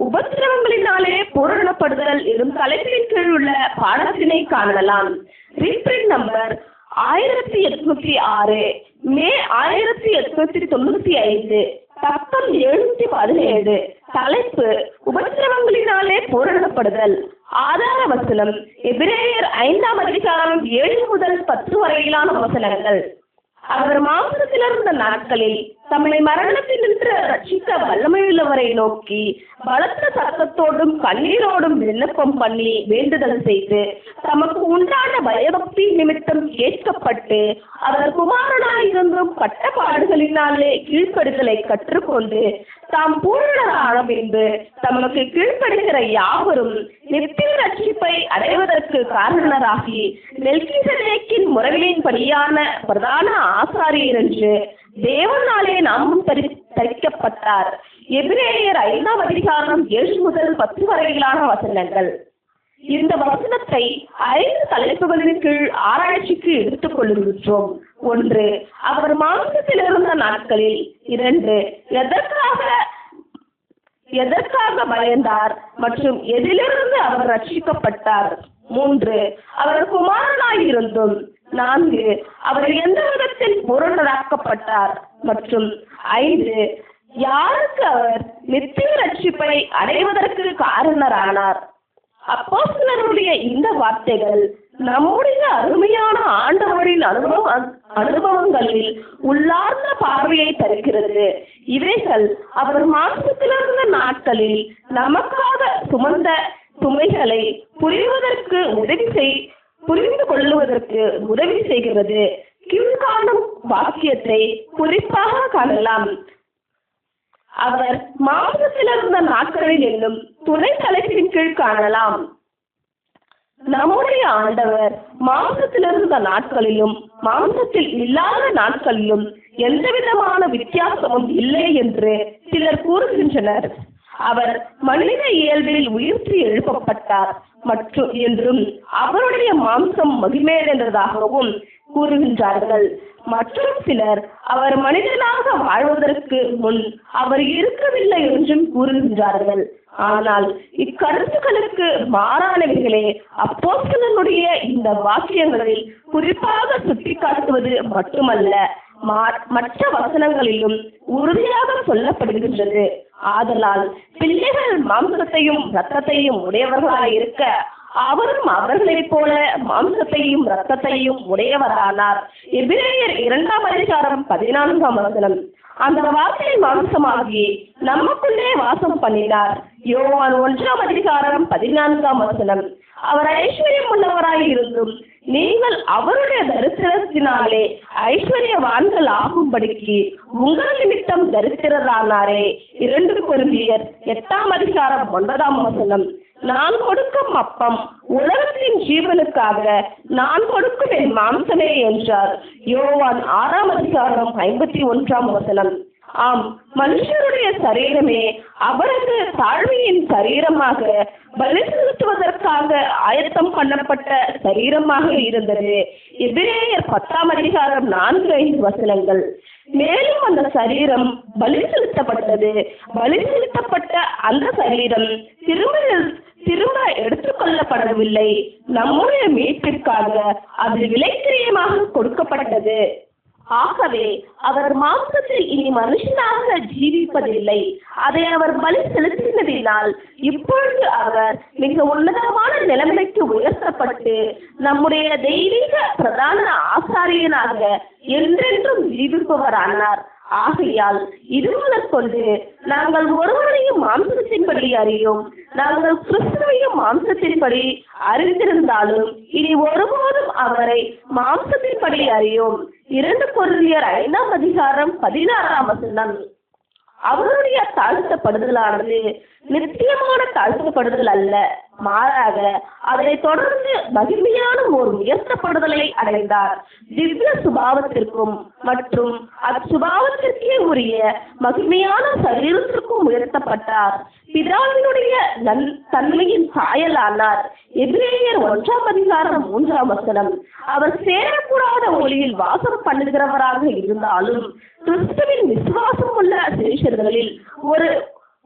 உபத்திரவங்களினாலே பூரணப்படுதல் எனும் தலைப்பின் கீழ் உள்ள பாடத்தினை காணலாம். ரீப்ரிண்ட் நம்பர் 1806, மே 1895, பக்கம் 717. தலைப்பு உபத்திரவங்களினாலே பூரணப்படுதல். ஆதார வசனம் எபிரேயர் 5ஆம் அதிகாரம் 7 முதல் 10 வரையிலான வசனங்கள். அவர் மாம்சத்தில் இருந்த நாட்களில் தம்மை மரணத்தினின்று ரட்சிக்க வல்லமையுள்ளவரை நோக்கி பலத்த சத்தத்தோடும் கண்ணீரோடும் விண்ணப்பம் பண்ணி வேண்டுதல் செய்து தமக்கு உண்டான பயபக்தி நிமித்தம் கேட்கப்பட்டு அவர் குமாரனாயிருந்தும் பட்ட பாடுகளினாலே கீழ்ப்படுதலை கற்றுக்கொண்டு தாம் பூரணரான பின்பு தமக்கு கீழ்ப்படுகிற யாவரும் நித்திய ரட்சிப்பை அடைவதற்கு காரணராகி மெல்கிசேதேக்கின் முறைமையின்படியான பிரதான ஆசாரியர் என்று தேவனாலே நாமும் தரிக்கப்பட்டார். எபிரேயர் 5ஆம் அதிகாரம் 7 முதல் 10 வரையிலான வசனங்கள். இந்த வசனத்தை 5 தலைப்புகளின் கீழ் ஆராய்ச்சிக்கு எடுத்துக் கொள்ளுகின்றோம். 1, அவர் மாம்சத்தில் இருந்த நாட்களில். 2, எதற்காக பயந்தார் மற்றும் எதிலிருந்து அவர் ரட்சிக்கப்பட்டார். 3, அவர் குமாரனாயிருந்தும். 4, அவர் எந்த விதத்தில் பூரணராக்கப்பட்டார். மற்றும் 5, யாருக்கு அவர் நித்திய ரட்சிப்பை அடைவதற்கு காரணரானார். அப்போஸ்தலருடைய இந்த வார்த்தைகள் நம்முடைய அருமையான ஆண்டவரின் அனுபவங்களில் உள்ளார்ந்த பார்வையை தருகிறது. இவைகள் அவர் மாம்சத்திலிருந்த நாட்களில் நமக்காக சுமந்த சுமைகளை புரிந்து கொள்ளுவதற்கு உதவி செய்கிறது. கீழ்காணும் வாக்கியத்தை குறிப்பாக காணலாம். அவர் மாம்சத்தில் இருந்த நாட்களில் என்னும் துணை தலைப்பின் கீழ் காணலாம். நம்முடைய ஆண்டவர் மாம்சத்தில் இருந்த நாட்களிலும் மாம்சத்தில் இல்லாத நாட்களிலும் எந்த விதமான வித்தியாசமும் இல்லை என்று சிலர் கூறுகின்றனர். அவர் மனித இயல்பில் உயிர்த்து எழுப்பப்பட்டார் என்றும் அவருடைய மாம்சம் மகிமையடைந்ததாகவும் கூறுகின்றார்கள். மற்றும் சிலர் அவர் மனிதனாக வாழ்வதற்கு முன் அவர் இருக்கவில்லை என்றும் கூறுகின்றார்கள். ஆனால் இக்கருத்துக்களுக்கு மாறானவைகளே அப்போஸ்தலனுடைய இந்த வாக்கியங்களில் குறிப்பாக சுட்டிக்காட்டுவது மட்டுமல்ல, மற்ற வசனங்களிலும் உறுதியாக சொல்லப்படுகின்றது. ஆதலால் பிள்ளைகள் மாம்சத்தையும் இரத்தத்தையும் உடையவர்களாய் இருக்க அவரும் அவர்களைப் போல மாம்சத்தையும் இரத்தத்தையும் உடையவரானார். எபிரேயர் 2ஆம் அதிகாரம் 14ஆம் வசனம். அந்த வார்த்தை மாம்சமாகி நமக்குள்ளே வாசம் பண்ணினார். யோவான் 1ஆம் அதிகாரம் 14ஆம் வசனம். அவர் ஐஸ்வர்யம் உள்ளவராய் இருந்தும் நீங்கள் அவருடைய தரிசனத்தினாலே ஐஸ்வர்யவான்கள் ஆகும்படிக்கு உங்கள் நிமித்தம் தரித்திரரானாரே. 2 கொரிந்தியர் 8ஆம் அதிகாரம் 9ஆம் வசனம். நான் கொடுக்கும் அப்பம் உலகத்தின் ஜீவனுக்காக நான் கொடுக்கும் என் மாம்சமே என்றார். யோவான் 6ஆம் அதிகாரம் 51ஆம் வசனம். ஆம், மனுஷருடைய சரீரமே அவரது தாழ்மையின் சரீரமாக பலி செலுத்துவதற்காக ஆயத்தம் பண்ணப்பட்ட சரீரமாக இருந்தது. எபிரேயர் 10ஆம் அதிகாரம் 4-5 வசனங்கள். மேலும் அந்த சரீரம் பலி செலுத்தப்பட்டது. பலி செலுத்தப்பட்ட அந்த சரீரம் திரும்ப எடுத்துக்கொள்ளப்படவில்லை. நம்முடைய மீட்பிற்காக அது விலைக்கிரயமாக கொடுக்கப்பட்டது. ஆகவே அவர் மாம்சத்தில் இனி மனுஷனாக ஜீவிப்பதில்லை. அதை அவர் பலி செலுத்தினதினால் இப்பொழுது அவர் மிக உன்னதமான நிலைமைக்கு உயர்த்தப்பட்டு நம்முடைய தெய்வீக பிரதான ஆசாரியனாக என்றென்றும் ஜீவிப்பவரானார். ஆகையால் இது முதற்கொண்டு நாங்கள் ஒருவரையும் மாம்சத்தின்படி அறியோம். நாங்கள் கிறிஸ்துவையும் மாம்சத்தின்படி அறிந்திருந்தாலும் இனி ஒருபோதும் அவரை மாம்சத்தின்படி அறியோம். 2 கொரிந்தியர் 5ஆம் அதிகாரம் 16ஆம் வசனம். அவருடைய தாழ்த்தப்படுதலானது நித்தியமான தாழ்த்தப்படுதல் அல்ல, மாறாக அதனை தொடர்ந்து மகிமையான ஒரு உயர்த்தப்படுதலை அடைந்தார். திவ்ய சுபாவத்திற்கும் மற்றும் அச்சுபாவத்திற்கே உரிய மகிமையான சரீரத்திற்கும் உயர்த்தப்பட்டார். பிதாவினுடைய தன்மையின் சாயலானார். எபிரேயர் 1ஆம் அதிகாரம் 3ஆம் வசனம். அவர் சேரக்கூடாத ஒளியில் வாசம் பண்ணுகிறவராக இருந்தாலும் கிறிஸ்துவின் விசுவாசம் உள்ள சிறுஷர்களில்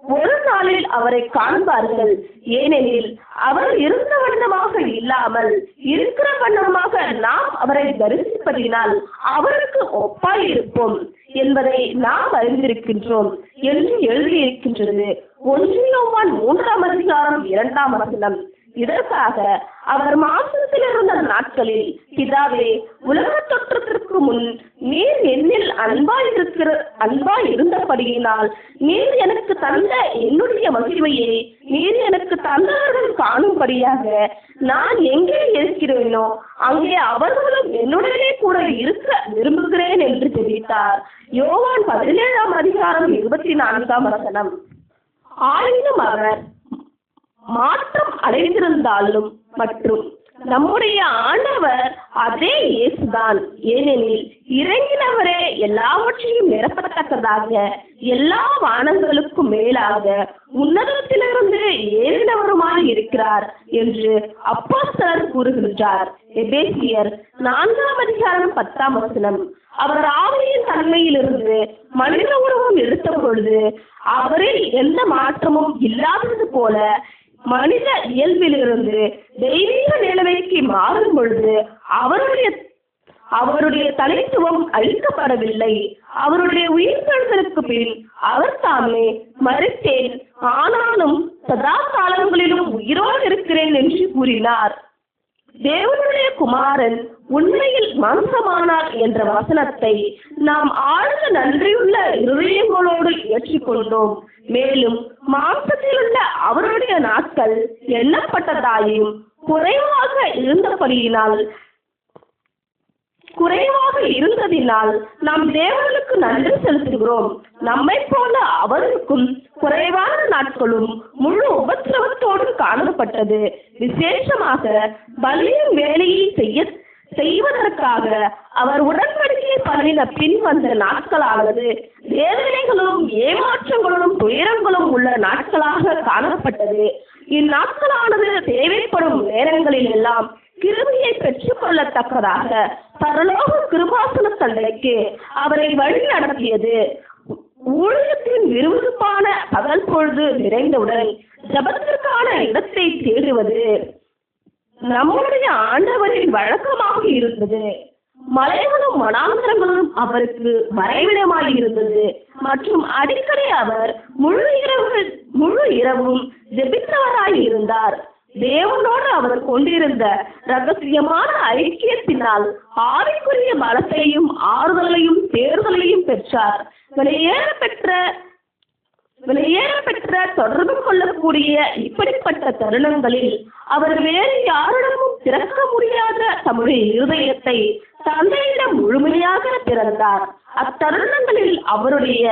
ஒரு நாளில் அவரை காண்பார்கள். ஏனெனில் அவர் இருந்த வண்ணமாக இல்லாமல் இருக்கிற வண்ணமாக நாம் அவரை தரிசிப்பதினால் அவருக்கு ஒப்பாய் இருப்போம் என்பதை நாம் அறிந்திருக்கின்றோம் என்று எழுதியிருக்கின்றது. 1 யோவான் 3:2 இதற்காக அவர் மாம்சத்தில் இருந்த நாட்களில், பிதாவே, உலக தோற்றத்திற்கு முன் நீர் என்னில் அன்பாய் இருந்தபடியினால் நீர் எனக்கு தந்த என்னுடைய மகிமையை நீர் எனக்கு தந்தவர்கள் காணும்படியாக நான் எங்கே இருக்கிறேனோ அங்கே அவர்களும் என்னுடனே கூட இருக்க விரும்புகிறேன் என்று தெரிவித்தார். யோவான் 17:24. ஆயினும் அவர் மாற்றம் அடைந்திருந்தாலும் மற்றும் நம்முடைய ஆண்டவர் அதே இயேசுதான். ஏனெனில் இறங்கினவரே எல்லாவற்றையும் நிரப்பத்தக்கதாக எல்லா வானங்களுக்கும் மேலாக உன்னதத்திலிருந்து ஏறினவருமாய் இருக்கிறார் என்று அப்போஸ்தலர் கூறுகின்றார். எபேசியர் 4:10. அவர் ஆவியின் தன்மையிலிருந்து மனித உருவம் எடுத்த பொழுது அவரில் எந்த மாற்றமும் இல்லாதது போல மனித இயல்பிலிருந்து தெய்வீக நிலைமைக்கு மாறும் பொழுது அவருடைய தனித்துவம் அழிக்கப்படவில்லை. அவருடைய உயிர்த்தெழுதலுக்கு பின் அவர் தாமே மரித்தேன், ஆனாலும் சதா காலங்களிலும் உயிரோடு இருக்கிறேன் என்று கூறினார். தேவனுடைய குமாரன் உண்மையில் மாம்சமானார் என்ற வசனத்தை நாம் ஆழ்ந்த நன்றியுள்ள இருதயங்களோடு ஏற்றுக்கொண்டோம். மேலும் மாம்சத்தில் உள்ள அவருடைய நாட்கள் எண்ணப்பட்டதாயும் குறைவாக இருந்ததினால் நாம் தேவனுக்கு நன்றி செலுத்துகிறோம். நம்மை போல அவருக்கும் குறைவான நாட்களும் முழு உபத்திரவத்தோடு காணப்பட்டது. விசேஷமாக பலியின் வேலையை செய்வதற்காக அவர் உடன்படிக்கை பண்ணின பின் வந்த நாட்களானது வேதனைகளும் ஏமாற்றங்களும் துயரங்களும் உள்ள நாட்களாக காணப்பட்டது. இந்நாட்களானது தேவைப்படும் நேரங்களில் எல்லாம் கிருபையை பெற்றுக் கொள்ளத்தக்கதாக பரலோக கிருபாசன தந்தைக்கு அவரை வழி நடத்தியது. ஊழியத்தின் விறுவிறுப்பான பகல் பொழுது நிறைந்தவுடன் ஜபத்திற்கான இடத்தை தேடுவது நம்முடைய ஆண்டவரின் வழக்கமாக இருந்தது. மலைகளும் வனாந்தரங்களும் அவருக்கு மறைவிடமாய் இருந்தது மற்றும் அடிக்கடி அவர் முழு இரவும் ஜெபித்தவராய் இருந்தார். தேவனோடு அவர் கொண்டிருந்த ரகசியமான ஐக்கியத்தினால் ஆவிக்குரிய பலத்தையும் ஆறுதலையும் தேர்தலையும் பெற்றார். வெளியேறப்பெற்ற தொடர்பு கொள்ளக்கூடிய இப்படிப்பட்ட தருணங்களில் அவர் வேறு யாரிடமும் திறக்க முடியாத தம்முடைய இருதயத்தை தந்தையிடம் முழுமையாக திறந்தார். அத்தருணங்களில் அவருடைய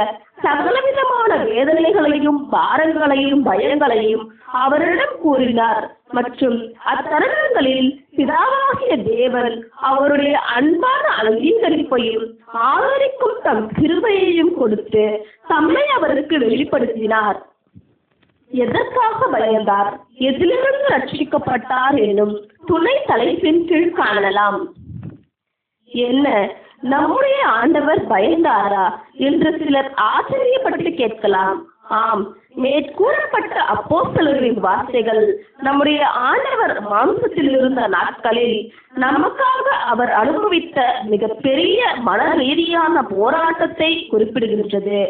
சகலவிதமான வேதனைகளையும் பாரங்களையும் பயங்களையும் அவரிடம் கூறினார் மற்றும் அத்தருணங்களில் பிதாவாகிய தேவன் அவருடைய அன்பான அங்கீகரிப்பையும் ஆதரிக்கும் தம் கிருபையையும் கொடுத்து தம்மை அவருக்கு வெளிப்படுத்தினார். எதற்காக பயந்தார், எதிலிருந்து ரட்சிக்கப்பட்டார் எனும் துணை தலைப்பின் கீழ் காணலாம். என்ன, நம்முடைய ஆண்டவர் பயந்தாரா என்று சிலர் ஆச்சரியப்பட்டு கேட்கலாம். ஆம், மேற்கூறப்பட்ட அப்போஸ்தலரின் வார்த்தைகள் நம்முடைய ஆண்டவர் மாம்சத்தில் இருந்த நாட்களில் நமக்காக அவர் அனுபவித்த மிக பெரிய மன ரீதியான போராட்டத்தை குறிப்பிடுகின்றது.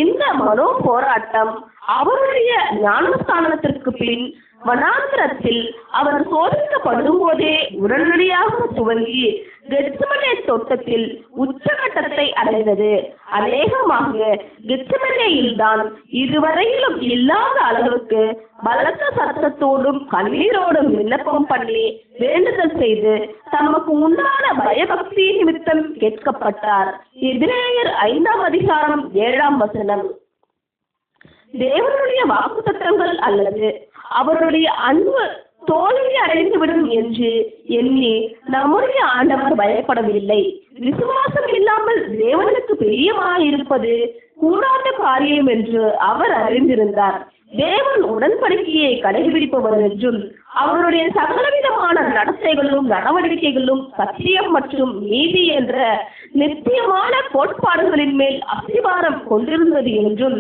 இந்த மனோ போராட்டம் அவருடைய ஞானஸ்தானத்திற்கு பின் வனாந்திரத்தில் அவர் சோதிக்கப்படும் போதே உடனடியாக துவங்கி கெத்செமனே தோட்டத்தில் உச்சகட்டத்தை அடைந்தது. அநேகமாக கெத்செமனேயில் தான் இதுவரையிலும் இல்லாத அளவுக்கு பலத்த சத்தத்தோடும் கண்ணீரோடும் விண்ணப்பம் பண்ணி வேண்டுதல் செய்து தமக்கு உண்டான பயபக்தி நிமித்தம் கேட்கப்பட்டார். எபிரேயர் 5:7. தேவனுடைய வாக்குத்தத்தங்கள் அல்லது அவருடைய அன்பு தோல்வி அடைந்துவிடும் என்று எண்ணி நம்முடைய ஆண்டவர் பயப்படவில்லை. விசுவாசம் இல்லாமல் தேவனுக்கு பிரியமாயிருப்பது கூடாத காரியம் என்று அவர் அறிந்திருந்தார். தேவன் உடன்படிக்கையை கடைபிடிப்பவர் என்றும் அவருடைய சகலவிதமான நடத்தைகளும் நடவடிக்கைகளும் சத்தியம் மற்றும் நீதி என்ற நித்தியமான கோட்பாடுகளின் மேல் அஸ்திவாரம் கொண்டிருந்தது என்றும்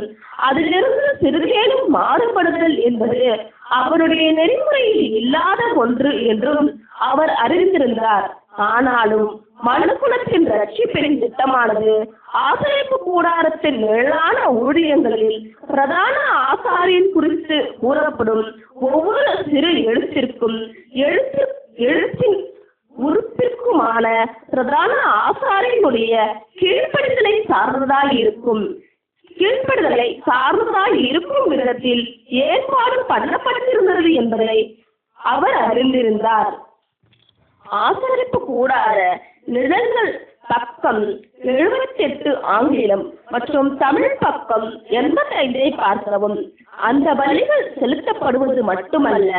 அதிலிருந்து சிறிதேனும் மாறுபடுதல் என்பது அவருடைய நெறிமுறையில் இல்லாத ஒன்று என்றும் அவர் அறிந்திருந்தார். ஆனாலும் மனுக்குலத்தின் ரட்சிப்பின் திட்டமானது ஆசரிப்பு கூடாரத்தின் மேலான ஊழியங்களில் பிரதான ஆசாரியன் குறித்து கூறப்படும் ஒவ்வொரு சிறு எழுத்தின் உறுப்பிற்குமான பிரதான ஆசாரியனுடைய கீழ்ப்படிதலை சார்ந்ததாய் இருக்கும் விதத்தில் ஏற்பாடு பண்ணப்பட்டிருந்தது என்பதை அவர் அறிந்திருந்தார். ஆசரிப்பு கூடார நிழல்கள் பக்கம் 78 ஆங்கிலம் மற்றும் தமிழ் பக்கம் 85 பார்க்கவும். அந்த பலிகள் செலுத்தப்படுவது மட்டுமல்ல,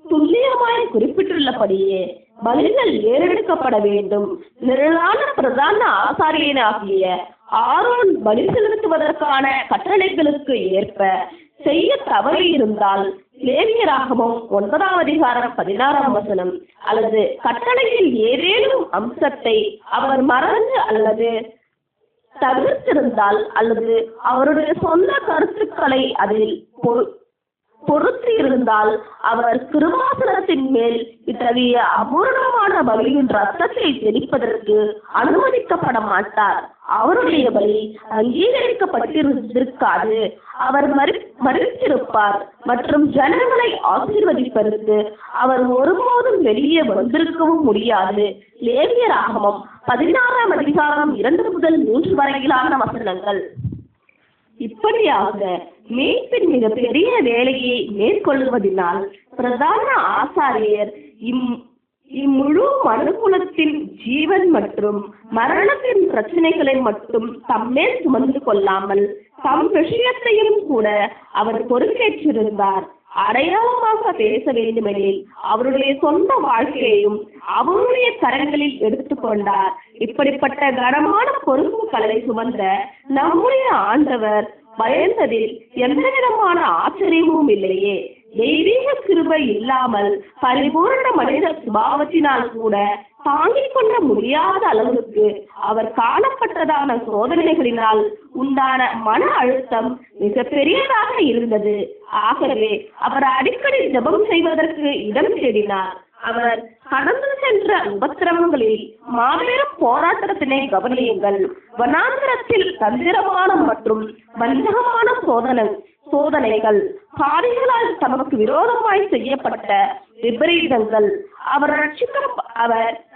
துல்லியமாய் குறிப்பிட்டுள்ளபடியே பலிகள் ஏறெடுக்கப்பட வேண்டும். நிழலான பிரதான ஆசாரியனாகிய ஆரோன் பலி செலுத்துவதற்கான கட்டளைகளுக்கு ஏற்ப செய்ய தவறி இருந்தால் லேவியராகமம் 9:16 அல்லது கட்டளையில் ஏதேனும் அம்சத்தை அவர் மறந்து அல்லது தவிர்த்திருந்தால் அல்லது அவருடைய சொந்த கருத்துக்களை அதில் பொறுத்து இருந்தால் அவர் கிருபாசனத்தின் மேல் இத்தகைய அபூரணமான பலியின் ரத்தத்தை தெளிப்பதற்கு அனுமதிக்கப்பட மாட்டார். அவருடைய பலி அங்கீகரிக்கப்பட்டிருக்காது. அவர் மறித்திருப்பார் மற்றும் ஜனங்களை ஆசீர்வதிப்பதற்கு அவர் ஒருபோதும் வெளியே வந்திருக்கவும் முடியாது. லேவியராகமம் 16:2-3 வரையிலான வசனங்கள். இப்படியாக மீட்பின் மிக பெரிய வேலையை மேற்கொள்வதனால் பிரதான ஆசாரியர் இம்முழு மனுக்குலத்தின் ஜீவன் மற்றும் மரணத்தின் பிரச்சனைகளை மட்டும் தம்மேல் சுமந்து கொள்ளாமல் தம் விஷயத்தையும் கூட அவர் பொறுப்பேற்றிருந்தார். அடையாளமாக பேச வேண்டுமெனில் அவருடைய சொந்த வாழ்க்கையையும் அவருடைய கரங்களில் எடுத்துக்கொண்டார். இப்படிப்பட்ட கனமான பொறுப்புகளை சுமந்த நம்முடைய ஆண்டவர் பயந்ததில் எந்த விதமான ஆச்சரியமும் இல்லையே. தெய்வீக கிருபை இல்லாமல் பரிபூர்ண மனித சுபாவத்தினால் கூட தாங்கிக் கொள்ள முடியாத அளவுக்கு அவர் காணப்பட்டதான சோதனைகளினால் உண்டான மன அழுத்தம் மிக பெரியதாக இருந்தது. ஆகவே அவர் அடிக்கடி ஜெபம் செய்வதற்கு இடம் தேடினார். அவர் கடந்து சென்ற உபத்திரவங்களில் மாபெரும் போராட்டத்தினை கவனியுங்கள். வனாந்திரத்தில் தந்திரமான மற்றும் வஞ்சகமான சோதனைகள், பாவிகளால் தமக்கு விரோதமாய் செய்யப்பட்ட விபரீதங்கள், அவர்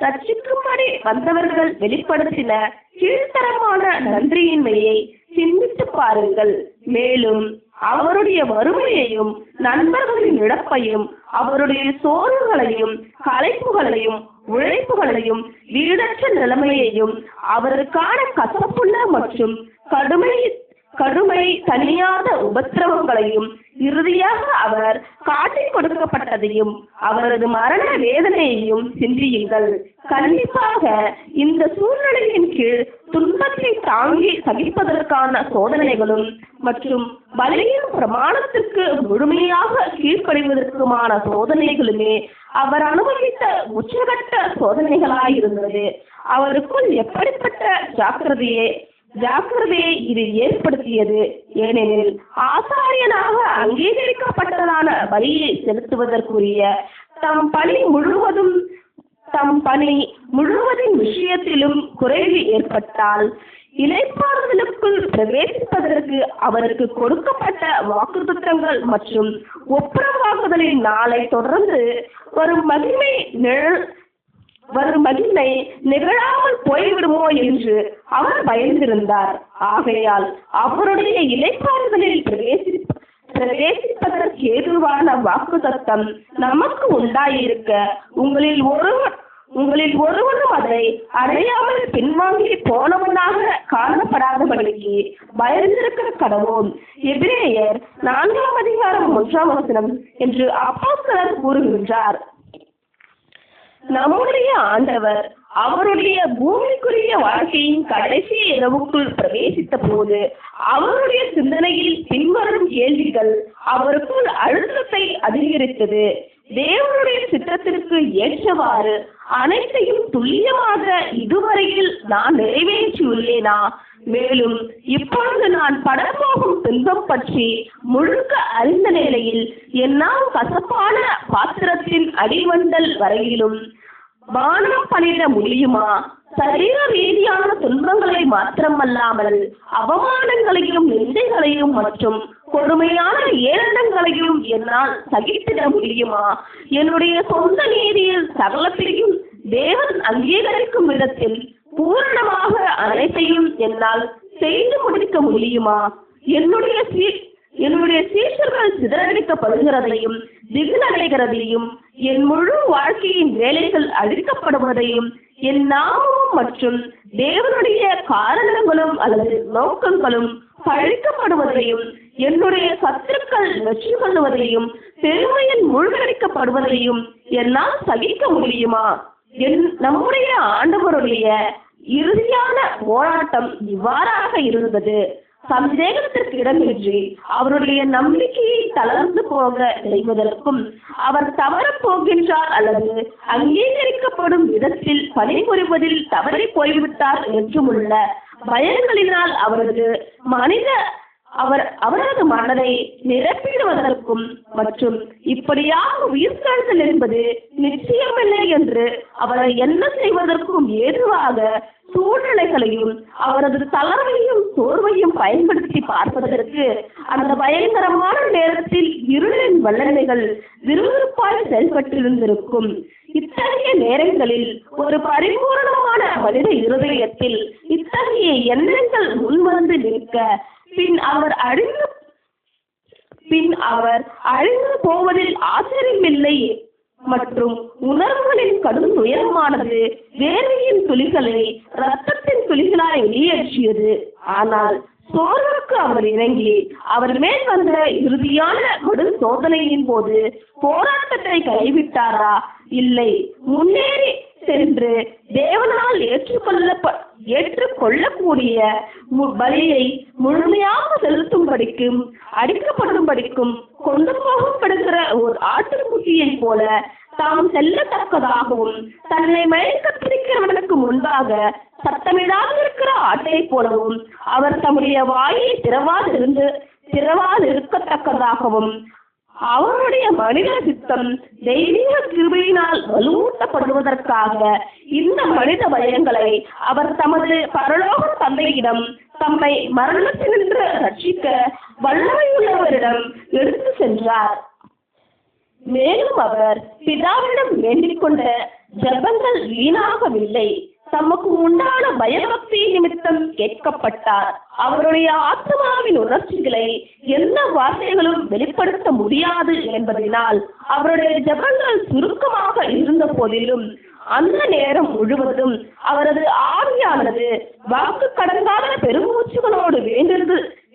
ரட்சிக்கும்படி வந்தவர்கள் வெளிப்படுத்தின கீழ்த்தரமான நன்றியின்மையை சிந்தித்து பாருங்கள். மேலும் அவருடைய வறுமையையும் நண்பர்களின் இழப்பையும் அவருடைய சோர்வுகளையும் களைப்புகளையும் உழைப்புகளையும் வீடற்ற நிலைமையையும் அவருக்கான கசப்புள்ள மற்றும் கடுமை தனியாத உபத்திரவங்களையும் இறுதியாக அவர் காட்டிக் கொடுக்கப்பட்டதையும் அவரது மரண வேதனையையும் சிந்தியுங்கள். கண்டிப்பாக இந்த சூழ்நிலையின் கீழ் துன்பத்தை தாங்கி சகிப்பதற்கான சோதனைகளும் மற்றும் பலியின் பிரமாணத்திற்கு முழுமையாக கீழ்ப்படிவதற்குமான சோதனைகளுமே அவர் அனுபவித்த உச்சகட்ட சோதனைகளாயிருந்தது. அவருக்குள் எப்படிப்பட்ட ஜாக்கிரதையை இது ஏற்படுத்தியது. ஏனெனில் ஆசாரியனாக அங்கீகரிக்கப்பட்டதான பலியை செலுத்துவதற்குரிய தம் பணி முழுவதின் விஷயத்திலும் குறைவு ஏற்பட்டால் இளைப்பாறுதலுக்குள் பிரவேசிப்பதற்கு அவருக்கு கொடுக்கப்பட்ட வாக்குத்தத்தங்கள் மற்றும் ஒப்புரவாகுதலின் நாளை தொடர்ந்து வரும் மகிமை நிகழாமல் போய்விடுமோ என்று அவர் பயந்திருந்தார். ஆகையால் அவருடைய இளைப்பாறுதலில் பிரவேசிப்பதற்கு ஏதுவான வாக்குத்தத்தம் நமக்கு உண்டாயிருக்க உங்களில் ஒருவனும் அதை அடையாமல் பின்வாங்கி போனவனாக காணப்படாதபடிக்கு பயந்திருக்க கடவோம். எபிரேயர் 4:1 என்று அப்போஸ்தலர் கூறுகின்றார். நம்முடைய ஆண்டவர் அவருடைய பூமிக்குரிய வாழ்க்கையின் கடைசி இரவுக்குள் பிரவேசித்த போது அவருடைய சிந்தனையில் பின்வரும் கேள்விகள் அவருக்குள் அழுத்தத்தை அதிகரித்தது. தேவனுடைய சித்தத்திற்கு ஏற்றவாறு அனைத்தையும் துல்லியமாக இதுவரையில் நான் நிறைவேற்றியுள்ளேனா? மேலும் இப்பொழுது நான் படப்போகும் துன்பம் பற்றி முழுக்க அறிந்த நிலையில் என்னால் கசப்பான பாத்திரத்தின் அடிவண்டல் வரையிலும் பானம் பண்ணிட முடியுமா? சரீர ரீதியான துன்பங்களை மாத்திரமல்லாமல் அவமானங்களையும் நிந்தைகளையும் மற்றும் கொடுமையான ஏளனங்களையும் என்னால் சகித்திட முடியுமா? என்னுடைய சொந்த நீதியில் சகலத்தையும் தேவன் அங்கீகரிக்கும் விதத்தில் பூரணமாக அனைத்தையும் என்னால் செய்து முடிக்க முடியுமா? என்னுடைய சீஷர்கள் சிதறடிக்கப்படுகிறதையும் திகிலடைகிறதையும் என் முழு வாழ்க்கையின் வேலைகள் அழிக்கப்படுவதையும் என் நாமமும் மற்றும் தேவனுடைய காரணங்களும் அல்லது நோக்கங்களும் பழிக்கப்படுவதையும் என்னுடைய சத்துருக்கள் வெற்றி கொள்வதையும் பெருமையில் மூழ்கடிக்கப்படுவதையும் என்னால் சகிக்க முடியுமா? நம்முடைய ஆண்டவருடைய இறுதியான போராட்டம் இவ்வாறாக இருந்தது. சந்தேகத்திற்கு இடமின்றி அவருடைய நம்பிக்கையை தளர்ந்து போக செய்வதற்கும் அவர் தவறப் போகின்றார் அல்லது அங்கீகரிக்கப்படும் விதத்தில் பணிபுரிவதில் தவறி போய்விட்டார் என்றுமுள்ள பயங்களினால் அவரது மனதை நிரப்பிடுவதற்கும் மற்றும் இப்படியாக உயிர்த்தெழுதல் என்பது நிச்சயமில்லை என்று அவரை என்ன செய்வதற்கும் ஏதுவாக சூழ்நிலைகளையும் அவரது தளர்வையும் சோர்வையும் பயன்படுத்தி பார்ப்பதற்கு அந்த பயங்கரமான நேரத்தில் இருளின் வல்லமைகள் விறுவிறுப்பாய் செயல்பட்டிருந்திருக்கும். இத்தகைய நேரங்களில் ஒரு பரிபூரணமான மனித இருதயத்தில் இத்தகைய எண்ணங்கள் முன்வந்து நிற்க பின் அவர் அழிந்து போவதில் ஆச்சரியமில்லை. மற்றும் உணர்வுகளின் கடும் உயரமானது வேர்வையின் துளிகளை இரத்தத்தின் துளிகளாய் வெளியேற்றியது. ஆனால் சோர்வுக்கு அவர் இறங்கி அவர் மேல் வந்த இறுதியான கடும் சோதனையின் போது போராட்டத்தை கைவிட்டாரா? இல்லை. முன்னேறி சென்று தேவனால் ஏற்றுக்கொள்ளக்கூடிய பலியை முழுமையாக செலுத்தும்படிக்கும் அடிக்கப்படும்படிக்கும் கொண்டு போகப்படுகிற ஒரு ஆட்டுக்குட்டியை போல தாம் செல்லத்தக்கதாகவும் தன்னை மயக்க பிடிக்கிறவனுக்கு முன்பாக சத்தமிடாதிருக்கிற ஆட்டை போலவும் அவர் தம்முடைய வாயை திறவாதிருக்கத்தக்கதாகவும் அவருடைய மனித சித்தம் தெய்வீக கிருபையினால் வலுவூட்டப்படுவதற்காக இந்த மனித பயங்களை அவர் தமது பரலோக தந்தையிடம் தம்மை மரணத்தினின்று ரட்சிக்க வல்லமையுள்ளவரிடம் எடுத்து சென்றார். மேலும் அவர் பிதாவிடம் வேண்டிக் கொண்ட ஜெபங்கள் வீணாகவில்லை. தமக்கு உண்டான பயபக்தி நிமித்தம் கேட்கப்பட்டார். அவருடைய ஆத்மாவின் உணர்ச்சிகளை எந்த வார்த்தைகளும் வெளிப்படுத்த முடியாது என்பதனால் அவருடைய ஜெபங்கள் சுருக்கமாக இருந்த போதிலும் அந்த நேரம் முழுவதும் அவரது ஆவியானது வாக்கு கடங்காத பெருமூச்சுகளோடு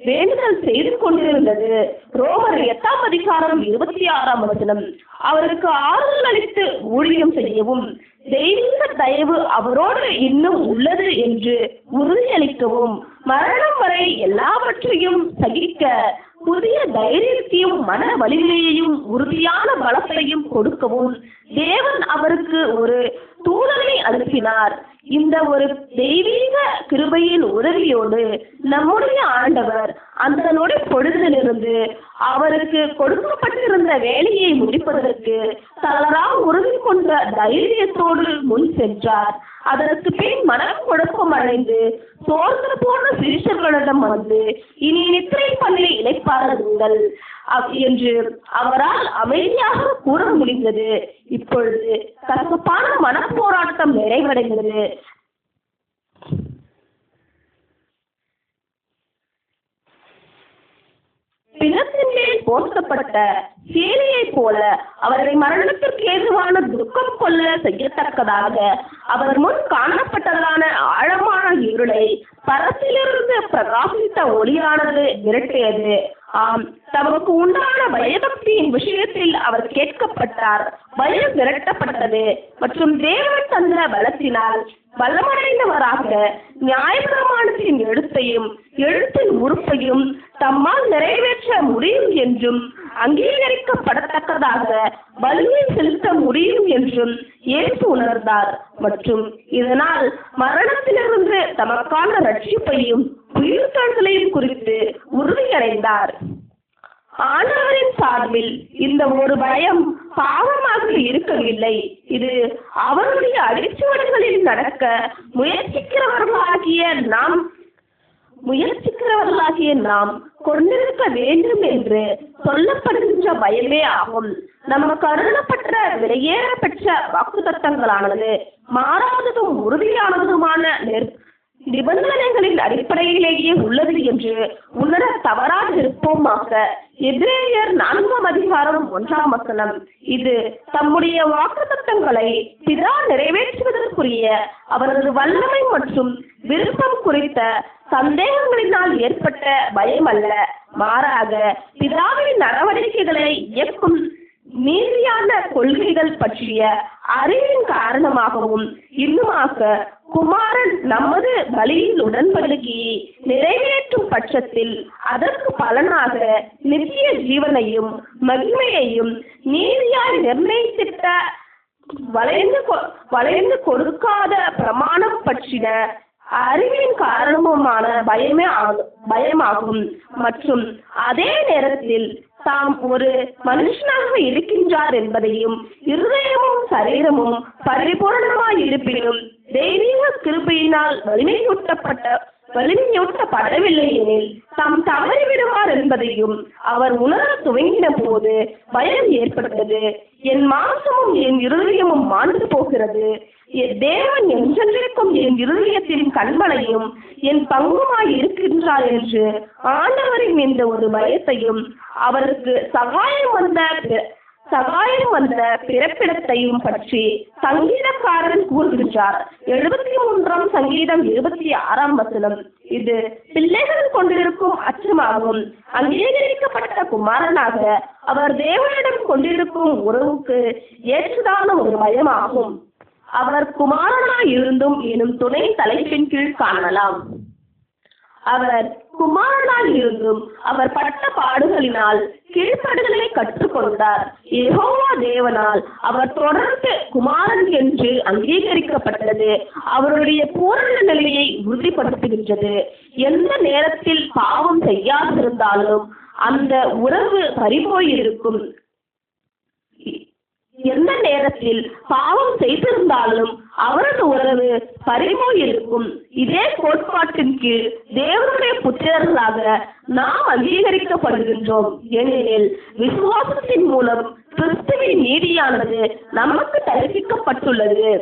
வேண்டுதல் செய்து கொண்டிருந்தது. ரோமர் 8:26 அவருக்கு ஆறுதல் அளித்து ஊழியம் செய்யவும் தெய்வீக தயவு அவரோடு இன்னும் உள்ளது என்று உறுதியளிக்கவும் மரணம் வரை எல்லாவற்றையும் சகிக்க புதிய தைரியத்தையும் மன வலிமையையும் உறுதியான பலத்தையும் கொடுக்கவும் தேவன் அவருக்கு ஒரு தூதனை அனுப்பினார். இந்த ஒரு தெய்வீக கிருபையின் உதவியோடு நம்முடைய ஆண்டவர் அந்த நொடி பொழுதிலிருந்து அவருக்கு கொடுக்கப்பட்டிருந்த வேலையை முடிப்பதற்கு தளரா உறுதி கொண்ட தைரியத்தோடு முன் சென்றார். அதற்கு பின் மனம் குழப்பம் அடைந்து சோர்ந்து போன சீஷர்களிடம் வந்து இனி நித்திரை பண்ணி இளைப்பாறுங்கள் என்று அவரால் அமைதியாக கூற முடிந்தது. இப்பொழுது கசப்பான மனப்போராட்டம் நிறைவடைந்தது. பிணத்தின் மேல் போர்த்தப்பட்ட சேலையை போல அவரை மரணத்திற்கு ஏதுவான துக்கம் கொள்ள செய்யத்தக்கதாக அவர் முன் காணப்பட்டதான ஆழமான இருளை பரத்திலிருந்து பிரகாசித்த ஒளியானது விரட்டியது. ஆம், தமக்கு உண்டான பயபக்தியின் விஷயத்தில் அவர் கேட்கப்பட்டார். பயம் விரட்டப்பட்டது மற்றும் தேவன் தந்த பலத்தினால் பலமடைந்தவராக நியாயப்பிரமாணத்தின் எழுத்தின் உறுப்பையும் தம்மால் நிறைவேற்ற முடியும் என்றும் அங்கீகரிக்கப்படத்தக்கதாக பலியை செலுத்த முடியும் என்றும் இயேசு உணர்ந்தார். மற்றும் இதனால் மரணத்திலிருந்து தமக்கான ரட்சிப்பையும் உயிர்த்தெழுதலையும் குறித்து உறுதியடைந்தார். ஆண்டவரின் சார்பில் இந்த ஒரு பயம் பாவமாக இருக்கவில்லை. இது அவருடைய அடிச்சுவடுகளில் நடக்க முயற்சிக்கிறவர்களாகிய நாம் கொண்டிருக்க வேண்டும் என்று சொல்லப்படுகின்ற பயமே ஆகும். நமக்கு அருளப்பட்ட விலையேறப்பெற்ற வாக்குத்தத்தங்களானது மாறாததும் உறுதியானதுமான நிபந்தனைகளின் அடிப்படையிலேயே உள்ளது என்று உணர தவறாதிருப்போமாக. எபிரேயர் 4:1 இது தம்முடைய வாக்குத்தத்தங்களை பிதா நிறைவேற்றுவதற்குரிய அவரது வல்லமை மற்றும் விருப்பம் குறித்த சந்தேகங்களினால் ஏற்பட்ட பயம் அல்ல, மாறாக பிதாவின் நடவடிக்கைகளை இயக்கும் நீதியான கொள்கைகள் பற்றிய அறிவின் காரணமாகவும் இன்னுமாக குமாரன் நமது பலியில் உடன்படிக்கையை நிறைவேற்றும் பட்சத்தில் அதற்கு பலனாக நித்திய ஜீவனையும் மகிமையையும் நீதியாய் நிர்ணயித்திட்ட வளைந்து கொடுக்காத பிரமாணம் பற்றின அறிவின் காரணமுமான பயமாகும். மற்றும் அதே நேரத்தில் தாம் ஒரு மனுஷனாக இருக்கின்றார் என்பதையும் இருதயமும் சரீரமும் பரிபூர்ணமாய் இருப்பினும் தெய்வீக கிருபையினால் வலிமையூட்டப்படவில்லை எனில் தாம் தவறிவிடுவார் என்பதையும் அவர் உணர துவங்கின போது பயம் ஏற்பட்டது. என் மாம்சமும் என் இருதயமும் மாண்டு போகிறது, தேவன் என்றென்றைக்கும் என் இருதயத்தின் கண்மலையும் என் பங்குமாய் இருக்கின்றார் என்று ஆண்டவரின் இந்த ஒரு பயத்தையும் அவருக்கு சகாயம் வந்த பிறப்பிடத்தையும் பற்றி சங்கீதக்காரன் கூறுகின்றார். 73 சங்கீதம் 26 இது பிள்ளைகள் கொண்டிருக்கும் அச்சமாகும். அங்கீகரிக்கப்பட்ட குமாரனாக அவர் தேவனிடம் கொண்டிருக்கும் உறவுக்கு ஏற்றதான ஒரு பயமாகும். அவர் குமாரனாய் இருந்தும் எனும் துணை தலைப்பின் கீழ் காணலாம். அவர் குமாரனாய் இருந்தும் அவர் பட்ட பாடுகளினால் கீழ்ப்படுதலை கற்றுக்கொண்டார். யெகோவா தேவனால் அவர் தொடர்ந்து குமாரன் என்று அங்கீகரிக்கப்பட்டது அவருடைய பூரண நிலையை உறுதிப்படுத்துகின்றது. எந்த நேரத்தில் பாவம் செய்யாதிருந்தாலும் அந்த உறவு பறிபோயிருக்கும். எந்த நேரத்தில் பாவம் செய்திருந்தாலும் அவரது உறவு பறிபோயிருக்கும். இதே கோட்பாட்டின் கீழ் தேவனுடைய புத்திரர்களாக நாம் அங்கீகரிக்கப்படுகின்றோம். ஏனெனில் விசுவாசத்தின் மூலம் கிறிஸ்துவின் நீதியானது நமக்கு தரிசிக்கப்பட்டுள்ளது.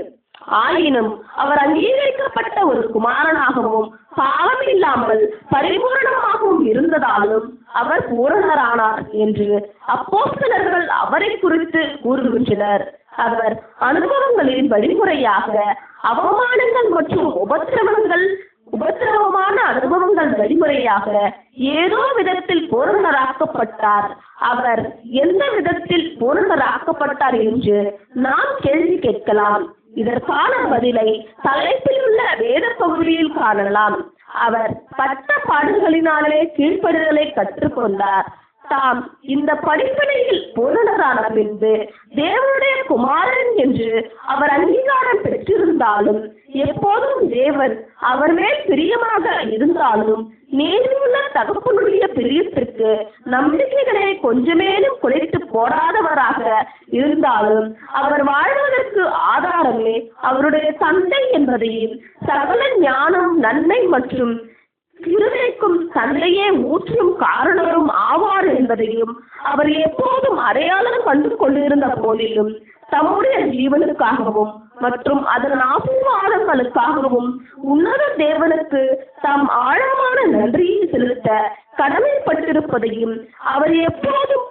ஆயினும் அவர் அங்கீகரிக்கப்பட்ட ஒரு குமாரனாகவும் பாவம் இல்லாமல் பரிபூரணமாகவும் இருந்ததாலும் அவர் பூரணரானார் என்று அப்போஸ்தலர்கள் அவரை குறித்து கூறுகின்றனர். அவர் அனுபவங்களின் வழிமுறையாக அவமானங்கள் மற்றும் உபத்திரவமான அனுபவங்கள் வழிமுறையாக ஏதோ விதத்தில் பூரணராக்கப்பட்டார். அவர் எந்த விதத்தில் பூரணராக்கப்பட்டார் என்று நாம் கேள்வி கேட்கலாம். இதற்கான பதிலை தலைப்பில் உள்ள வேத பகுதியில் காணலாம். அவர் பட்ட பாடுகளினாலே கீழ்ப்படுதலை கற்றுக்கொண்டார். தாம் இந்த படிப்பினையில் பூரணரான பின்பு தேவனுடைய குமாரன் என்று அவர் அங்கீகாரம் பெற்றிருந்தாலும் எப்போதும் தேவன் அவர் மேல் பிரியமாக இருந்தாலும் நேரிலுள்ள தகப்பனுடைய பிரியத்திற்கு நம்பிக்கைகளை கொஞ்சமேலும் குறைத்து போடாதவராக இருந்தாலும் அவர் வாழ்வதற்கு ஆதாரமே அவருடைய தந்தை என்பதையும் சகல ஞானம் நன்மை மற்றும் கிருபைக்கும் தந்தையே ஊற்றும் காரணரும் ஆவார் என்பதையும் அவர் எப்போதும் அடையாளம் கண்டு கொண்டிருந்த போதிலும் தம்முடைய ஜீவனுக்காகவும் மற்றும் அதன் ஆசீர்வாதங்களுக்காகவும் உன்னத தேவனுக்கு தாம் ஆழமான நன்றியை செலுத்த கடமைப்பட்டிருப்பதையும் அவர் எப்போதும்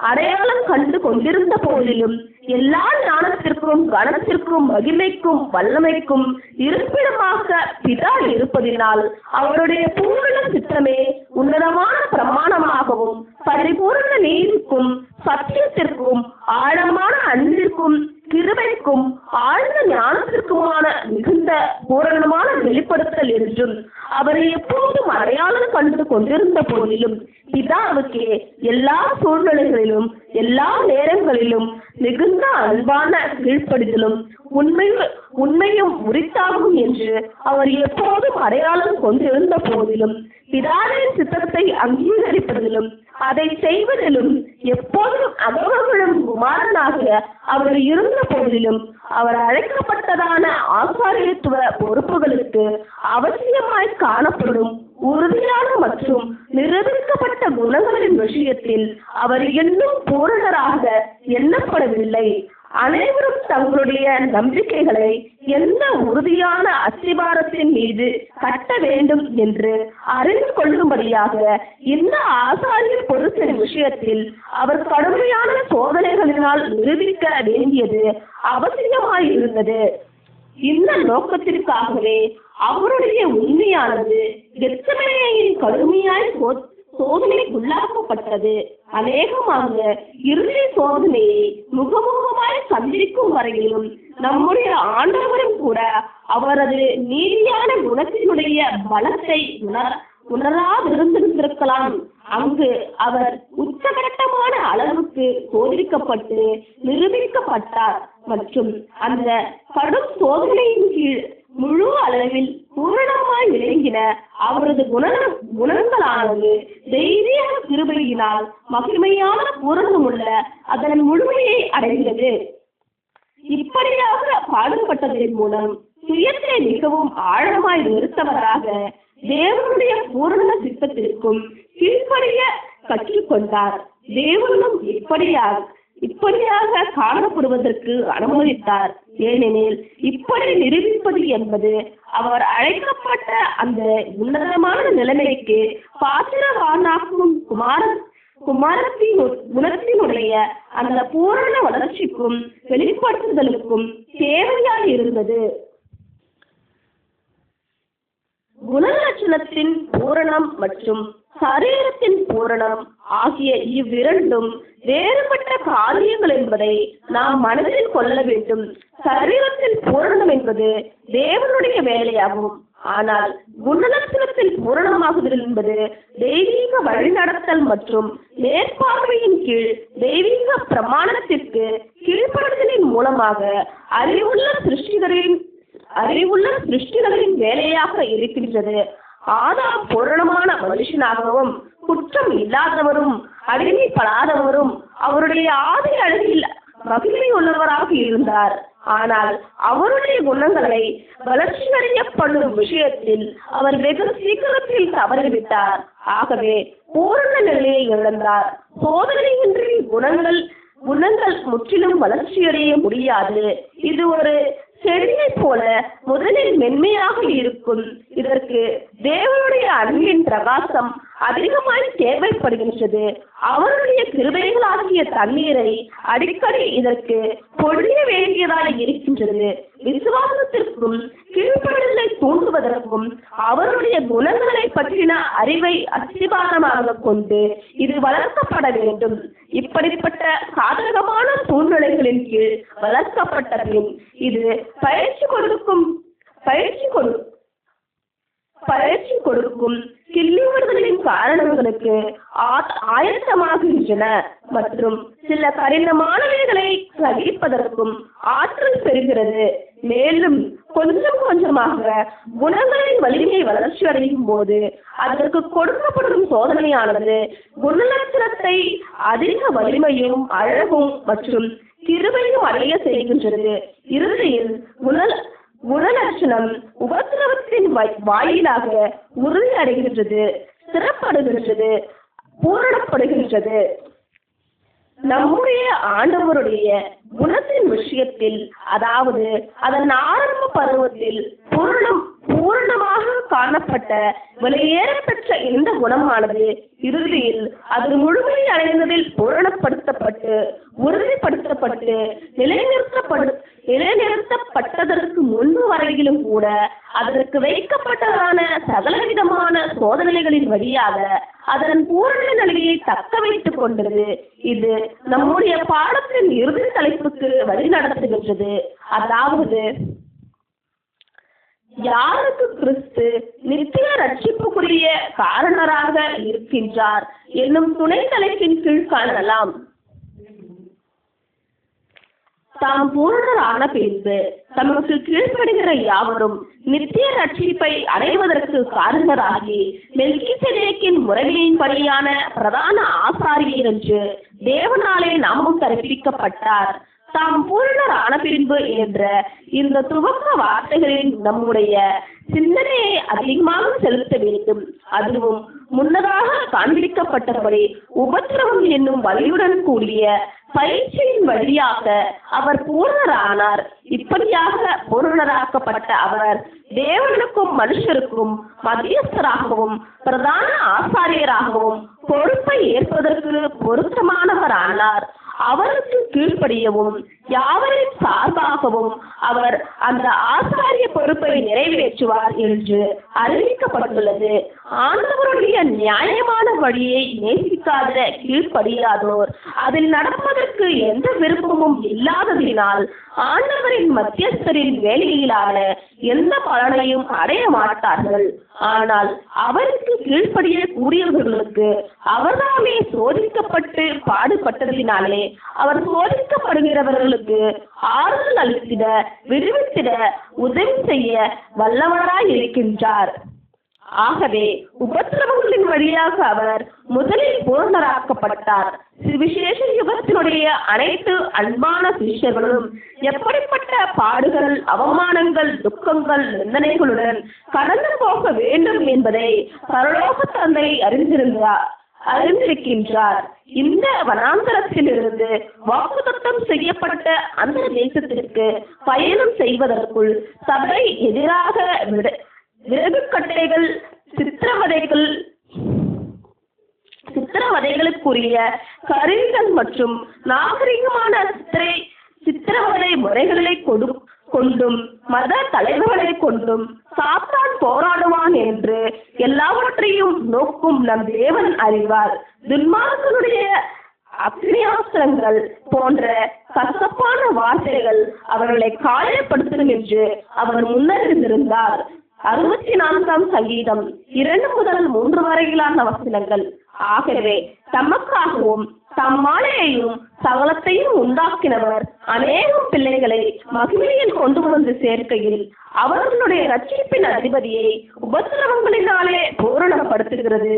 அடையாளம் கண்டு கொண்டிருந்த போதிலும் எல்லா ஞானத்திற்கும் கனத்திற்கும் மகிமைக்கும் வல்லமைக்கும் இருப்பிடமாக பிதா இருப்பதினால் அவருடைய பூரண சித்தமே உன்னதமான பிரமாணமாகவும் பரிபூர்ண நீதிக்கும் சத்தியத்திற்கும் ஆழமான அன்பிற்கும் கிருபைக்கும் ஆழ்ந்த ஞானத்திற்குமான மிகுந்த பூரணமான வெளிப்படுத்தல் என்றும் அவரை எப்போதும் அடையாளம் கண்டு கொண்டிருந்த போதிலும் பிதாவுக்கே எல்லா சூழ்நிலைகளிலும் எல்லா நேரங்களிலும் மிகுந்த அன்பான கீழ்ப்படிதலும் உண்மையும் உரித்தாகும் என்று அவர் எப்போதும் அடையாளம் கொண்டிருந்த போதிலும் பிதாவின் சித்தத்தை அங்கீகரிப்பதிலும் அதை செய்வதிலும் எப்போதும் அகமகளும் குமாரனாக அவர் இருந்த போதிலும் அவர் அழைக்கப்பட்டதான ஆசாரியத்துவ பொறுப்புகளுக்கு அவசியமாய் காணப்படும் உறுதியான மற்றும் நிரூபிக்கப்பட்ட குணங்களின் விஷயத்தில் அவர் இன்னும் பூரணராக எண்ணப்படவில்லை. அனைவரும் தங்களுடைய நம்பிக்கைகளை எந்த உறுதியான அஸ்திபாரத்தின் மீது கட்ட வேண்டும் என்று அறிந்து கொள்ளும்படியாக இந்த ஆசாரிய பொறுப்பின் விஷயத்தில் அவர் கடுமையான சோதனைகளினால் நிரூபிக்க வேண்டியது அவசியமாயிருந்தது. இந்த நோக்கத்திற்காகவே அவருடைய உண்மையானது கெத்செமனேயின் கடுமையாய் சோதனைக்குள்ளாக்கப்பட்டது. அநேகமாக இறுதி சோதனையை முகமுகமாய் சந்திக்கும் வரையிலும் நம்முடைய ஆண்டவரும் கூட அவரது நீதியான குணத்தினுடைய பலத்தை உணராதிருந்திருக்கலாம். அங்கு அவர் உச்சகட்டமான அளவுக்கு சோதிக்கப்பட்டு நிரூபிக்கப்பட்டார் மற்றும் அந்த கடும் சோதனையின் கீழ் முழு அளவில் பூரணமாய் விளங்கின அவரது குணங்களானது தெய்வீக கிருபையினால் மகிமையான பூரணமுள்ள அதன் முழுமையை அடைந்தது. இப்படியாக பாடுபட்டதன் மூலம் சுயத்தை மிகவும் ஆழமாய் நிறுத்தவராக தேவனுடைய பூரண சித்தத்திற்கும் கீழ்ப்படிய கற்றுக்கொண்டார். தேவனும் இப்படியாக காணப்படுவதற்கு அனுமதித்தார். ஏனெனில் இப்படி நிரூபிப்பது என்பது அவர் அழைக்கப்பட்ட அந்த உன்னதமான நிலைமைக்கு பாத்திரவானாக்கும் குணத்தினுடைய அந்த பூரண வளர்ச்சிக்கும் வெளிப்படுத்துதலுக்கும் தேவையாக இருந்தது. குணலட்சணத்தின் பூரணம் மற்றும் சரீரத்தின் பூரணம் ஆகிய இவ்விரண்டும் வேறுபட்ட காரியங்கள் என்பதை நாம் மனதில் கொள்ள வேண்டும். சரீரத்தின் பூரணம் என்பது தேவனுடைய வேலையாகும். ஆனால் குணலட்சணத்தில் பூரணமாகுதல் என்பது தெய்வீக வழிநடத்தல் மற்றும் மேற்பார்வையின் கீழ் தெய்வீக பிரமாணத்திற்கு கீழ்ப்படுதலின் மூலமாக அறிவுள்ள சிருஷ்டிகளின் வேலையாக இருக்கின்றது. ஆதாம் பூரணமான மனுஷனாகவும் குற்றம் இல்லாதவரும் அடிமைப்படாதவரும் அவருடைய ஆதி அழகில் மகிமை உள்ளவராக இருந்தார். ஆனால் அவருடைய குணங்களை வளர்ச்சியடையப்படும் விஷயத்தில் அவர் வெகு சீக்கிரத்தில் தவறிவிட்டார். ஆகவே பூரண நிலையை இழந்தார். சோதனையின்றி குணங்கள் முற்றிலும் வளர்ச்சியடைய முடியாது. இது ஒரு செடியை போல முதலில் மென்மையாக இருக்கும். இதற்கு தேவனுடைய அன்பின் பிரகாசம் அதிகமாய் தேவைப்படுகின்றது. அவருடைய கிருபைகளாகிய தண்ணீரை அடிக்கடி இதற்கு பொழிய வேண்டியதாக இருக்கின்றது. விசுவாசத்திற்கும் கீழ்ப்படிதலை தூண்டுவதற்கும் அவருடைய குணங்களை பற்றின அறிவை அஸ்திபாரமாக கொண்டு இது வளர்க்கப்பட வேண்டும். இப்படிப்பட்ட சாதகமான சூழ்நிலைகளின் கீழ் வளர்க்கப்பட்ட பின் இது பயிற்சி கொடுக்கும் கிள்ளிவர்களின் காரணங்களுக்கு ஆயத்தமாகின்றன மற்றும் சில கடினமானவைகளை சகிப்பதற்கும் ஆற்றல் பெறுகிறது. மேலும் கொஞ்சம் கொஞ்சமாக குணங்களின் வலிமை வளர்ச்சி அடையும் போது அதற்கு கொடுக்கப்படும் சோதனையானது குணலட்சணத்தை அதிக வலிமையும் அழகும் மற்றும் கிருபையும் அடைய செய்கின்றது. இறுதியில் குணலட்சணம் உபத்திரவத்தின் வாயிலாக உறுதி அடைகின்றது, ஸ்திரப்படுகின்றது, பூரணப்படுகின்றது. நம்முடைய ஆண்டவருடைய குணத்தின் விஷயத்தில், அதாவது அதன் ஆரம்ப பருவத்தில் பூரணமாக காணப்பட்ட வெளியேறப்பெற்ற இந்த குணமானது இறுதியில் அது முழுமை அடைந்ததில் பூரணப்படுத்தப்பட்டு உறுதிப்படுத்தப்பட்டு நிலைநிறுத்தப்பட்டதற்கு முன்பு வரையிலும் கூட அதற்கு வைக்கப்பட்டதான சகலவிதமான சோதனைகளின் வழியாக அதன் பூரண நிலையை தக்க வைத்துக் கொண்டது. இது நம்முடைய பாடத்தின் இறுதி தலைப்புக்கு வழிநடத்துகின்றது. அதாவது, யாருக்கு கிறிஸ்து நித்திய ரட்சிப்புக்குரிய காரணராக இருக்கின்றார் என்னும் துணை தலைப்பின் கீழ் காணலாம். தாம் பூரணரான பின்பு தமக்கு கீழ்ப்படுகிற யாவரும் நித்திய ரட்சிப்பை அடைவதற்கு காரணராகி மெல்கிசேதேக்கின் முறைமையின்படியான பிரதான ஆசாரியர் என்று தேவனாலே நாமும் கற்பிக்கப்பட்டார். தாம் பூரணரான பின்பு என்ற இந்த துவக்க வார்த்தைகளில் நம்முடைய சிந்தனையை அதிகமாக செலுத்த வேண்டும். அதுவும் முன்னதாக காண்பிக்கப்பட்டபடி உபத்திரவம் என்னும் வலியுடன் கூடிய பயிற்சியின் வழியாக அவர் பூரணரானார். இப்படியாக பூரணராக்கப்பட்ட அவர் தேவனுக்கும் மனுஷருக்கும் மத்தியஸ்தராகவும் பிரதான ஆசாரியராகவும் பொறுப்பை ஏற்பதற்கு பொருத்தமானவரானார். அவருக்கு கீழ்ப்படியவும் யாவரின் சார்பாகவும் அவர் அந்த ஆசாரிய பொறுப்பை நிறைவேற்றுவார் என்று அறிவிக்கப்பட்டுள்ளது. ஆண்டவருடைய நியாயமான வழியை நேசிக்காத கீழ்ப்படியாதோர் அதில் நடப்பதற்கு எந்த விருப்பமும் இல்லாததினால் ஆண்டவரின் மத்தியஸ்தரின் வேலையிலான எந்த பலனையும் அடைய மாட்டார்கள். ஆனால் அவருக்கு கீழ்ப்படிய கூடியவர்களுக்கு அவர்தாமே சோதிக்கப்பட்டு பாடுபட்டதினாலே அவர் சோதிக்கப்படுகிறவர்களுக்கு ஆறுதல் அளித்திட விடுவித்திட உதவி செய்ய வல்லவராய் இருக்கின்றார். ஆகவே உபத்திரவங்களின் வழியாக அவர் முதலில் பூர்ணராக்கப்பட்டார். சுவிசேஷ யுகத்தினுடைய அனைத்து அன்பான சிஷ்யர்களும் எப்படிப்பட்ட பாடுகள், அவமானங்கள், துக்கங்கள், நிந்தனைகளுடன் கடந்து போக வேண்டும் என்பதை பரலோக தந்தை அறிந்திருக்கின்றார். இந்த வனாந்தரத்தில் இருந்து வாக்குத்தத்தம் செய்யப்பட்ட அந்த தேசத்திற்கு பயணம் செய்வதற்குள் சபை எதிராக விறகுக்கட்டைகள், சித்திரவதைகளுக்குரிய கருவிகள் மற்றும் நாகரிகமான சித்திரவதை முறைகளை கொண்டும் மத தலைவர்களை கொண்டும் சாத்தான் போராடுவான் என்று எல்லாவற்றையும் நோக்கும் நம் தேவன் அறிவார். துன்மார்க்கனுடைய அக்னியாஸ்திரங்கள் போன்ற கசப்பான வார்த்தைகள் அவர்களை காயப்படுத்தும் என்று அவர் முன்னறிந்திருந்தார். 64ஆம் சங்கீதம் 2 முதல் 3 வரையிலான வசனங்கள். ஆகவே தமக்காகவும் தம்மாலேயும் சகலத்தையும் உண்டாக்கினவர் அநேகம் பிள்ளைகளை மகிமையில் கொண்டு வந்து சேர்க்கையில் அவர்களுடைய ரட்சிப்பின் அதிபதியை உபத்திரவங்களினாலே பூரணப்படுத்துகிறது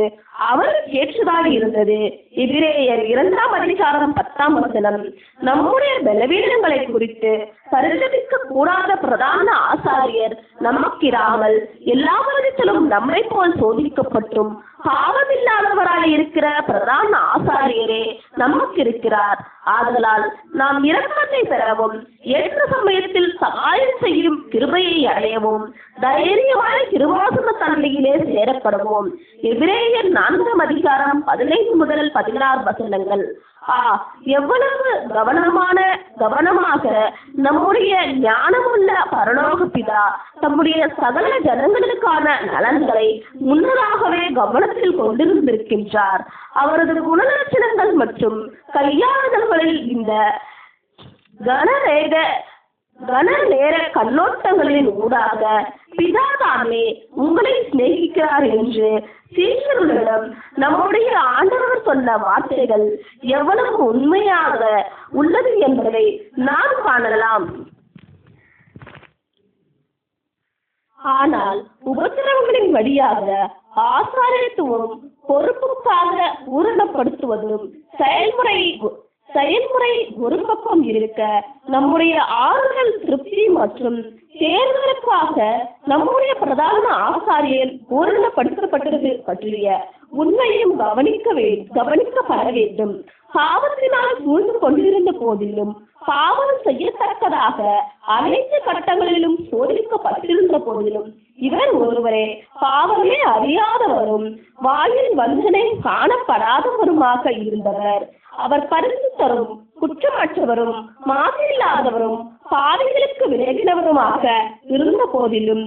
அவருக்கு ஏற்றதாக இருந்தது. எபிரேயர் 2ஆம் அதிகாரம் 10ஆம் வசனம். நம்முடைய பலவீனங்களை குறித்து பரிதபிக்க கூடாத பிரதான ஆசாரியர் நமக்கிராமல் எல்லா விதத்திலும் நம்மை போல் சோதிக்கப்பட்டும் பாவமில்லாதவராய் இருக்கிற பிரதான ஆசாரியரே நமக்கு இருக்கிறார். ஆதலால் நாம் இரக்கத்தை பெறவும் ஏற்ற சமயத்தில் சகாயம் செய்யும் கிருபையை அடையவும் தைரியமாய் கிருபாசன தன்மையிலே சேரப்படுவோம். எபிரேயர் 4ஆம் அதிகாரம் 15 முதல் 16 வசனங்கள். எவ்வளவு கவனமாக நம்முடைய ஞானமுள்ள பரலோக பிதா தம்முடைய சகல ஜனங்களுக்கான நலன்களை முன்னதாகவே கவனத்தில் கொண்டிருந்திருக்கின்றார். அவரது குணலட்சணங்கள் மற்றும் கையாளுதல்களில் இந்த கன நேர கண்ணோட்டங்களின் ஊடாக பிதாதாமே உங்களை சிநேகிக்கிறார் என்று சீஷர்களிடம் நம்முடைய ஆண்டவர் சொன்ன வார்த்தைகள் எவ்வளவு உண்மையாக உள்ளது என்பதை நாம் காணலாம். ஆனால் உபத்திரவங்களின் வழியாக ஆசாரியத்துவம் பொறுப்புக்காக பூரணப்படுத்துவதும் செயல்முறை ஒரு பக்கம் இருக்க நம்முடைய ஆறுதல், திருப்தி மற்றும் தேர்தலுக்காக நம்முடைய பிரதான ஆசாரியர் பூரணப்படுத்தப்பட்டது பற்றிய உண்மையும் கவனிக்கப்பட வேண்டும். பாவத்தினால் சூழ்ந்து கொண்டிருந்த போதிலும் பாவம் செய்யத்தக்கதாக அனைத்து கட்டங்களிலும் சோதிக்கப்பட்டிருந்த போதிலும் இவர் ஒருவரே பாவமே அறியாதவரும் வாயில் வஞ்சனை காணப்படாதவருமாக இருந்தவர். அவர் பரிசுத்தரும் குற்றமற்றவரும் மாசில்லாதவரும் பாவிகளுக்கு விலகினவருமாக இருந்த போதிலும்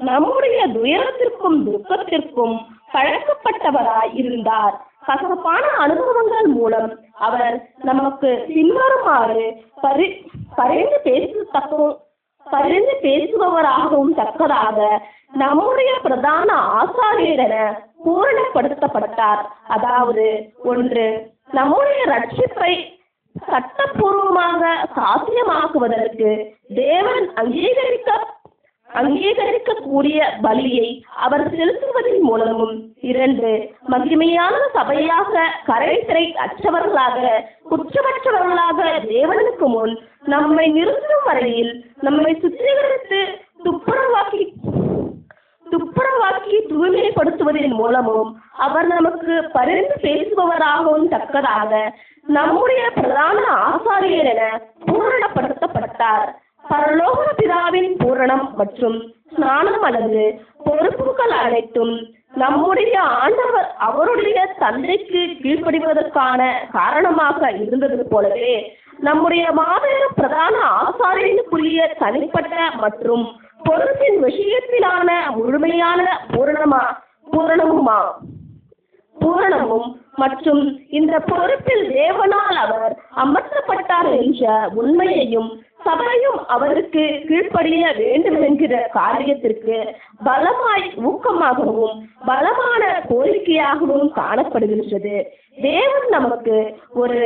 நம்முடைய துயரத்திற்கும் துக்கத்திற்கும் பழக்கப்பட்டவராய் இருந்தார். கசப்பான அனுபவங்கள் மூலம் அவர் நமக்கு பின்வருமாறு பரிந்து பேசுபவராகவும் தக்கதாக நம்முடைய பிரதான ஆசாரியர் என பூரணப்படுத்தப்பட்டார். அதாவது, 1, நம்முடைய ரட்சிப்பை சட்டப்பூர்வமாக சாத்தியமாக்குவதற்கு தேவன் அங்கீகரிக்கக்கூடிய பலியை அவர் செலுத்துவதன் மூலமும், 2, மகிமையான சபையாக கரைதிரை அற்றவர்களாக குற்றமற்றவர்களாக தேவனுக்கு முன் நம்மை நிறுத்தும் வரையில் நம்மை சுத்திகரித்து துப்புரவாக்கி தூய்மைப்படுத்துவதன் மூலமும் அவர் நமக்கு பரிந்து பேசுபவராகவும் தக்கதாக நம்முடைய பிரதான ஆசாரியர் என பூரணப்படுத்தப்பட்டார். பரலோக பிதாவின் பூரணம் மற்றும் ஸ்நானம் அல்லது பொறுப்புகள் அனைத்தும் நம்முடைய ஆண்டவர் அவருடைய தந்தைக்கு கீழ்ப்படிவதற்கான காரணமாக இருந்தது போலவே நம்முடைய மாபெரும் பிரதான ஆசாரியனுக்குரிய தனிப்பட்ட மற்றும் பொறுப்பின் விஷயத்திலான முழுமையான பூரணமும் மற்றும் இந்த பொறுப்பில் தேவனால் அவர் அமர்த்தப்பட்டார் என்ற உண்மையையும் சபையும் அவருக்கு கீழ்ப்படிய வேண்டும் என்கிற காரியத்திற்கு பலமாய் ஊக்கமாகவும் பலமான கோரிக்கையாகவும் காணப்படுகின்றது. தேவன் நமக்கு ஒரு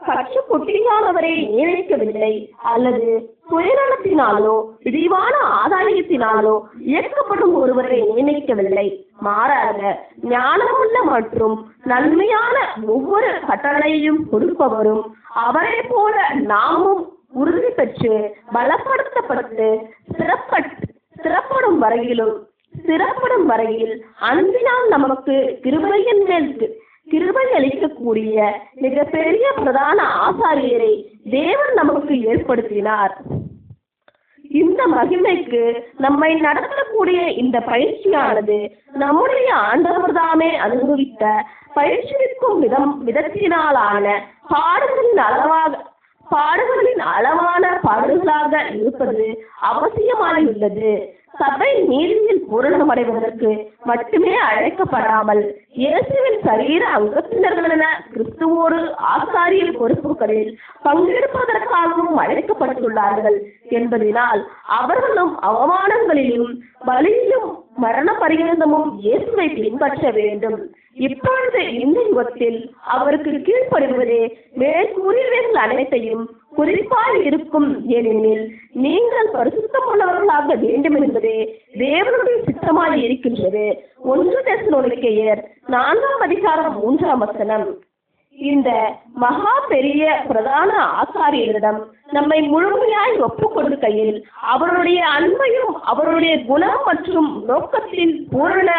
கற்றுக்குட்டியானவரை நியமிக்கவில்லை அல்லது சுயநலத்தினாலோ விரிவான ஆதாயத்தினாலோ இயக்கப்படும் ஒருவரை நியமிக்கவில்லை. மாறாக ஞானமுள்ள மற்றும் நன்மையான ஒவ்வொரு கட்டளையையும் கொடுப்பவரும் அவரை போல நாமும் உறுதி பெற்று பலப்படுத்தப்பட்டு சிறப்படும் வரையில் அன்பினால் நமக்கு கிருபையின் மேல் கிருபை அளிக்கக்கூடிய மிகப்பெரிய பிரதான ஆசாரியரை தேவன் நமக்கு ஏற்படுத்தினார். இந்த மகிமைக்கு நம்மை நடத்தக்கூடிய இந்த பயிற்சியானது நம்முடைய ஆண்டவர் தாமே அனுபவித்த பயிற்சிக்கும் விதத்தினாலான பாடுகளின் அளவான பாடுகளாக இருப்பது அவசியமாயுள்ளது. சபை நீதியில் பூரணமடைவதற்கு மட்டுமே அழைக்கப்படாமல் இயேசுவின் சரீர அங்கத்தினர்களென கிறிஸ்துவோடு ஆசாரியர் பொறுப்புகளில் பங்கெடுப்பதற்காகவும் அழைக்கப்பட்டுள்ளார்கள் என்பதனால் அவர்களும் அவமானங்களிலும் பலியிலும் மரண பரியந்தமும் இயேசுவை பின்பற்ற வேண்டும். இப்பொழுது இந்த யுகத்தில் அவருக்கு கீழ்ப்படுவதே மேற்கூறியவைகள் அனைத்தையும் குறிப்பாய் இருக்கும். ஏனெனில் நீங்கள் பரிசுத்தமுள்ளவர்களாக வேண்டும் என்பதே தேவனுடைய சித்தமாய் இருக்கின்றது. 1 தெசலோனிக்கேயர் 4:3. இந்த மகா பெரிய பிரதான ஆசாரியரிடம் நம்மை முழுமையாய் ஒப்புக் கொடுக்கையில் அவருடைய அன்பையும் அவருடைய குணம் மற்றும் நோக்கத்தின் பூரண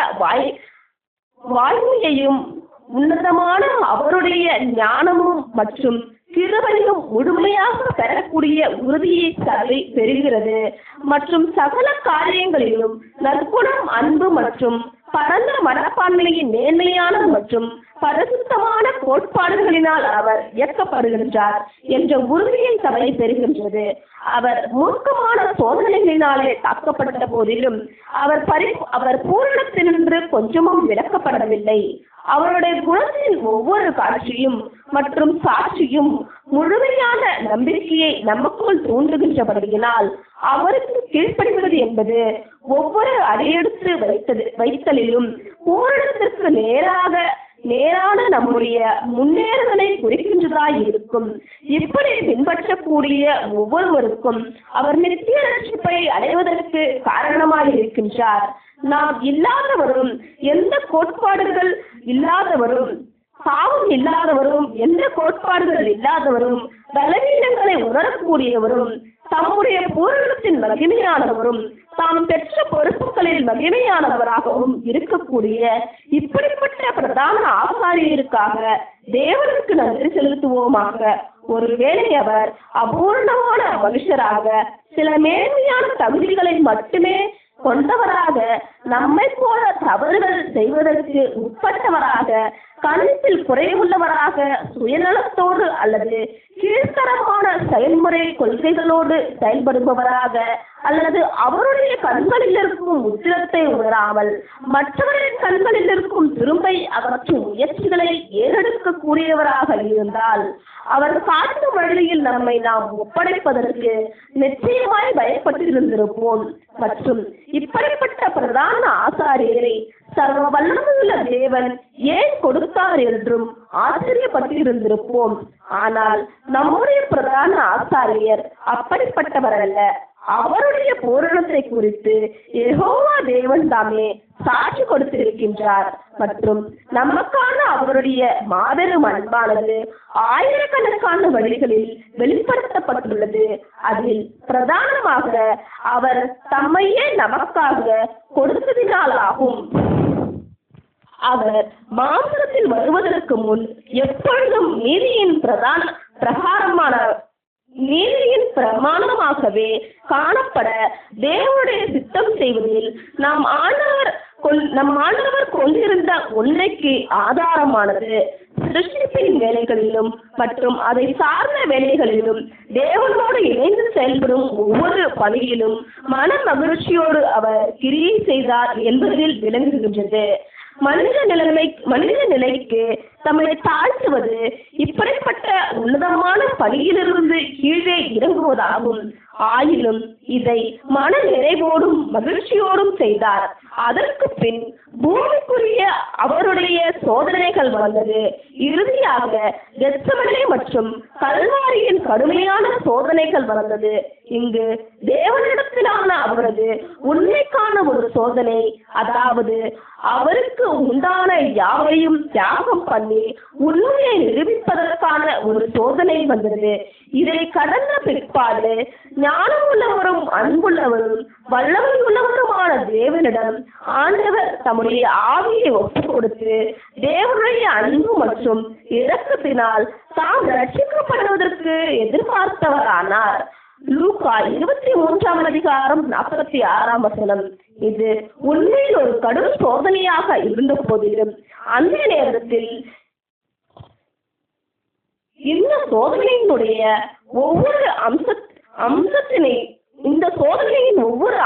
வாய்மையையும் உன்னதமான அவருடைய ஞானமும் மற்றும் கிருபையும் முழுமையாக பெறக்கூடிய உறுதியை சபை பெறுகிறது. மற்றும் சகல காரியங்களிலும் நற்குணம், அன்பு மற்றும் பரந்த மனப்பான்மையின் நேர்மையான மற்றும் பரிசுத்தமான கோட்பாடுகளினால் அவர் இயக்கப்படுகின்றார் என்ற உறுதியை சபை பெறுகின்றது. அவர் மூர்க்கமான சோதனைகளினாலே தாக்கப்பட்ட போதிலும் அவர் பூரணத்தினின்று கொஞ்சமும் விலக்கப்படவில்லை. அவருடைய குணத்தின் ஒவ்வொரு காட்சியும் மற்றும் சாட்சியும் முழுமையான நம்பிக்கையை நமக்குள் தூண்டுகின்றபடியினால் அவருக்கு கீழ்ப்படிவது என்பது ஒவ்வொரு அடியெடுத்து வைத்தலிலும் பூரணத்திற்கு நேரான நம்முடைய முன்னேறுதலை குறிக்கின்றதாய் இருக்கும். இப்படி பின்பற்றக்கூடிய ஒவ்வொருவருக்கும் அவர் நித்திய ரட்சிப்பை அடைவதற்கு காரணமாய் இருக்கின்றார். நாம் இல்லாதவரும் எந்த கோட்பாடுகள் இல்லாதவரும் பாவம் இல்லாதவரும் எந்த கோட்பாடுகள் இல்லாதவரும் பலவீனங்களை உணரக்கூடியவரும் தம்முடைய பூரணத்தின் மகிமையானவரும் தாம் பெற்ற பொறுப்புகளில் மகிமையானவராகவும் இருக்கக்கூடிய இப்படிப்பட்ட பிரதான ஆசாரியருக்காக தேவனுக்கு நன்றி செலுத்துவோமாக. ஒருவேளை அவர் அபூர்ணமான மனுஷராக சில மேன்மையான தகுதிகளை மட்டுமே கொண்டவராக, நம்மை போல தவறுகள் செய்வதற்கு உட்பட்டவராக, கணிப்பில் குறைவுள்ளவராக, சுயநலத்தோடு அல்லது கீழ்த்தரமான செயல்முறை கொள்கைகளோடு செயல்படுபவராக, அல்லது அவருடைய கண்களில் இருக்கும் உத்திரத்தை உணராமல் மற்றவரின் கண்களில் இருக்கும் திரும்பை அகற்றும் முயற்சிகளை ஏறெடுக்க கூடியவராக இருந்தால், அவர் காட்டும் வழியில் நம்மை நாம் ஒப்படைப்பதற்கு நிச்சயமாய் பயப்பட்டிருந்திருப்போம். மற்றும் இப்படிப்பட்ட பிரதான ஆசாரியரை சர்வ வல்லமையுள்ள தேவன் ஏன் கொடுத்தார் என்றும் ஆச்சரியப்பட்டிருந்திருப்போம். ஆனால் நம்முடைய பிரதான ஆசாரியர் அப்படிப்பட்டவர் அல்ல. அவருடைய பூரணத்தை குறித்து யெகோவா தேவன் தாமே சாட்சி கொடுத்திருக்கின்றார். மற்றும் நமக்கான அவருடைய மாபெரும் அன்பானது ஆயிரக்கணக்கான வழிகளில் வெளிப்படுத்தப்பட்டுள்ளது. அதில் பிரதானமாக அவர் தம்மையே நமக்காக கொடுத்ததினாலாகும். அவர் மாம்சத்தில் வருவதற்கு முன் எப்பொழுதும் நீதியின் பிரமாணமாகவே காணப்பட தேவனுடைய சித்தம் செய்வதில் நம் ஆண்டவர் கொண்டிருந்த உண்மைக்கு ஆதாரமானது. சிருஷ்டிப்பின் வேலைகளிலும் மற்றும் அதை சார்ந்த வேலைகளிலும் தேவனோடு இணைந்து செயல்படும் ஒவ்வொரு பணியிலும் மன மகிழ்ச்சியோடு அவர் கிரியை செய்தார் என்பதில் விளங்குகின்றது. மனித நிலைக்கு தம்மை தாழ்த்துவது இப்படிப்பட்ட உன்னதமான பணியிலிருந்து கீழே இறங்குவதாகும். ஆயினும் இதை மன நிறைவோடும் மகிழ்ச்சியோடும் செய்தார். அதற்கு பின் பூமிக்குரிய அவருடைய சோதனைகள் வந்தது. இறுதியாக கெத்செமனே மற்றும் கல்வாரியின் கடுமையான சோதனைகள் வந்தது. இங்கு தேவனிடத்திலான அவரது உண்மைக்கான ஒரு சோதனை, அதாவது அவருக்கு உண்டான யாவையும் தியாகம் பண்ணி உண்மையை நிரூபிப்பதற்கான ஒரு சோதனை வந்தது. இதை கடந்த பிற்பாடு ஞானம் உள்ளவரும் அன்புள்ளவரும் வல்லமை உள்ளவருமான தேவனிடம் ஆண்டவர் தம்முடைய ஆவியை ஒப்புக் கொடுத்து தேவனுடைய அன்பு மற்றும் இரக்கத்தினால் தாம் ரட்சிக்கப்படுவதற்கு எதிர்பார்த்தவரானார். லூக்கா 23:46. இது உண்மையில் ஒரு கடும் சோதனையாக இருந்த போதிலும் அந்த நேரத்தில் இந்த சோதனையினுடைய ஒவ்வொரு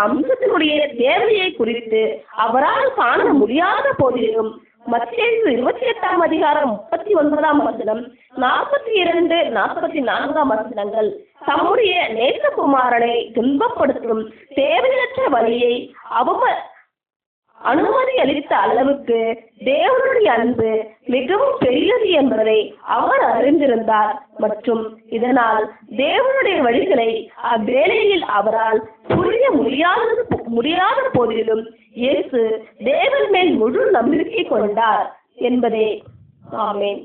அம்சத்தினுடைய தேவையை குறித்து அவரால் காண முடியாத போதிலும் மத்தேயு 28:39, 42-44 தம்முடைய நேசகுமாரனை துன்பப்படுத்தும் தேவையற்ற வழியை அனுமதி அளித்த அளவுக்கு தேவனுடைய அன்பு மிகவும் பெரியது என்பதை அவர் அறிந்திருந்தார். மற்றும் இதனால் தேவனுடைய வழிகளை அவ்வேளையில் அவரால் புரிய முடியாத போதிலும் இயேசு தேவன் மேல் முழு நம்பிக்கை கொண்டார் என்பதே. ஆமென்.